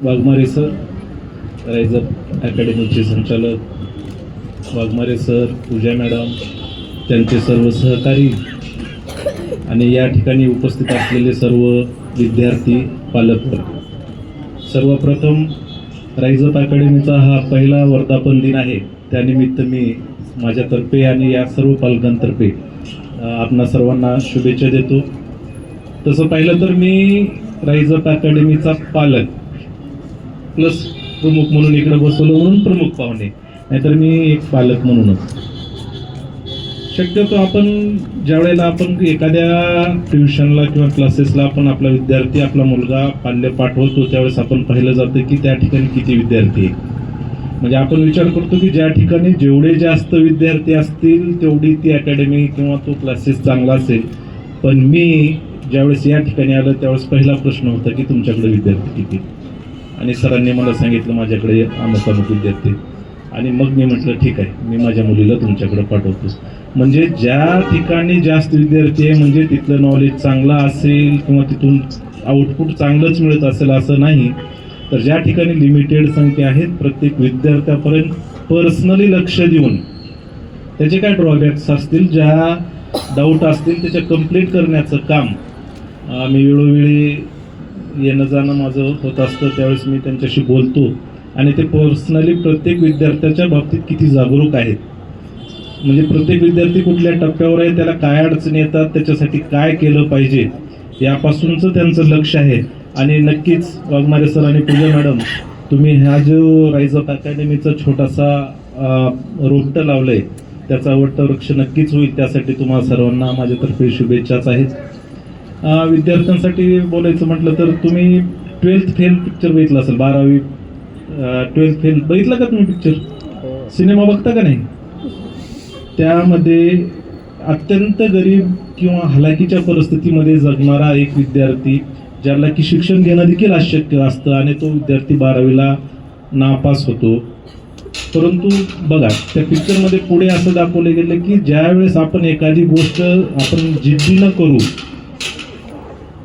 Waghmare sir, rise up अकॅडमीचे संचालक Waghmare sir, पूजा madam, त्यांचे सर्व सहकारी आणि या ठिकाणी उपस्थित असलेले सर्व विद्यार्थी, पालक, सर्वप्रथम राईज अप अकॅडमीचा हा पहिला वर्धापन दिन आहे. त्यानिमित्त मी माझ्यातर्फे आणि या सर्व पालकांतर्फे आपणा सर्वांना शुभेच्छा देतो. तसं पाहिलं तर मी राईज अप अकॅडमीचा पालक प्लस प्रमुख म्हणून इकडे बसवलं म्हणून प्रमुख पाहुणे, नाहीतर मी एक पालक म्हणूनच. शक्यतो आपण ज्या वेळेला आपण एखाद्या ट्युशनला किंवा क्लासेसला आपण आपला विद्यार्थी, आपला मुलगा पाल्य पाठवतो, त्यावेळेस आपण पाहिलं जातं की त्या ठिकाणी किती विद्यार्थी आहे. म्हणजे आपण विचार करतो की ज्या ठिकाणी जेवढे जास्त विद्यार्थी असतील तेवढी ती अकॅडमी किंवा तो क्लासेस चांगला असेल. पण मी ज्यावेळेस या ठिकाणी आलं त्यावेळेस पहिला प्रश्न होता की तुमच्याकडे विद्यार्थी किती, आणि सरांनी मला सांगितलं माझ्याकडे अमुक विद्यार्थी, आणि मग मी म्हटलं ठीक आहे, मी माझ्या मुलीला तुमच्याकडे पाठवतो. म्हणजे ज्या ठिकाणी जास्त विद्यार्थी आहे म्हणजे तिथलं नॉलेज चांगलं असेल किंवा तिथून आउटपुट चांगलंच मिळत असेल असं नाही. तर ज्या ठिकाणी लिमिटेड संख्या आहेत, प्रत्येक विद्यार्थ्यापर्यंत पर्सनली लक्ष देऊन त्याचे काय ड्रॉबॅक्स असतील, ज्या डाऊट असतील त्याच्या कंप्लीट करण्याचं काम मी वेळोवेळी येणं जाणं माझं होत असतं. त्यावेळेस मी त्यांच्याशी बोलतो आणि ते पर्सनली प्रत्येक विद्यार्थ्याच्या बाबतीत किती जागरूक आहेत, म्हणजे प्रत्येक विद्यार्थी कुठल्या टप्प्यावर आहे, त्याला काय अडचणी येतात, त्याच्यासाठी काय केलं पाहिजे यापासूनचं त्यांचं लक्ष आहे. आणि नक्कीच वाघमारे सर आणि पूजा मॅडम, तुम्ही ह्या जो राईज अप अकॅडमीचा छोटासा रोपटं लावलंय त्याचा वृक्ष नक्कीच होईल. त्यासाठी तुम्हाला सर्वांना माझ्यातर्फे शुभेच्छाच आहेत. विद्यार्थ्यांसाठी बोलायचं म्हटलं तर तुम्ही 12th फेल पिक्चर बघितला असेल, 12वी 12th फेल बघितला का तुम्ही पिक्चर? सिनेमा बघता का नाही? त्यामध्ये अत्यंत गरीब किंवा हलाखीच्या परिस्थितीमध्ये जगणारा एक विद्यार्थी, ज्याला की शिक्षण घेणं देखील अशक्य असतं, आणि तो विद्यार्थी 12वीला नापास होतो. परंतु बघा त्या पिक्चरमध्ये पुढे असं दाखवलं गेलं की ज्यावेळेस आपण एखादी गोष्ट आपण जिद्दीनं करू,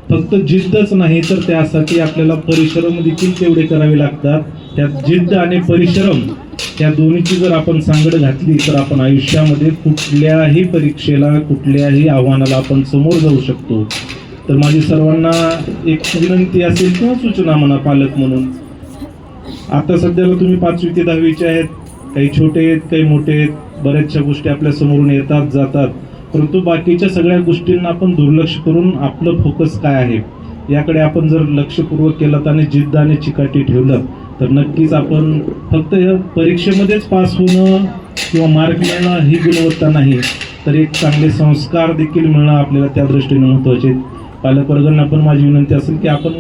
फक्त जिद्दच नाही तर त्यासाठी आपल्याला परिश्रम देखील तेवढे करावे लागतात. त्यात जिद्द आणि परिश्रम या दोन्हीची जर आपण सांगड घातली तर आपण आयुष्यामध्ये कुठल्याही परीक्षेला, कुठल्याही आव्हानाला आपण समोर जाऊ शकतो. तर माझी सर्वांना एक विनंती असेल किंवा सूचना म्हणा पालक म्हणून, आता सध्याला तुम्ही 5वी ते 10वीचे आहेत, काही छोटे आहेत, काही मोठे आहेत, बऱ्याचशा गोष्टी आपल्या समोरून येतात जातात, परंतु बाकीच्या सगळ्या गोष्टींना आपण दुर्लक्ष करून आपलं फोकस काय आहे याकडे आपण जर लक्षपूर्वक केलं आणि जिद्द आणि चिकाटी ठेवलं तर नक्कीच आपण फक्त या परीक्षेमध्येच पास होणं किंवा मार्क मिळणं ही गुणवत्ता नाही, तर एक चांगले संस्कार देखील मिळणं आपल्याला त्या दृष्टीने महत्त्वाचे. पालकवर्गांना पण माझी विनंती असेल की आपण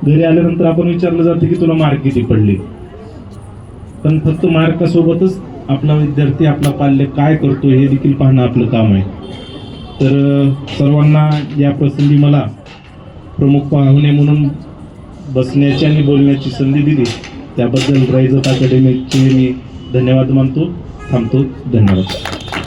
घरी आल्यानंतर आपण विचारलं जातं की तुला मार्क किती पडले, पण फक्त मार्कासोबतच आपला विद्यार्थी, आपला पाल्य काय करतो हे देखील पाहणं आपलं काम आहे. तर सर्वांना या प्रसंगी मला प्रमुख पाहुणे म्हणून बसण्याची आणि बोलण्याची संधी दिली त्याबद्दल राईज अप अकॅडमीचे मी धन्यवाद मानतो. थांबतो. धन्यवाद.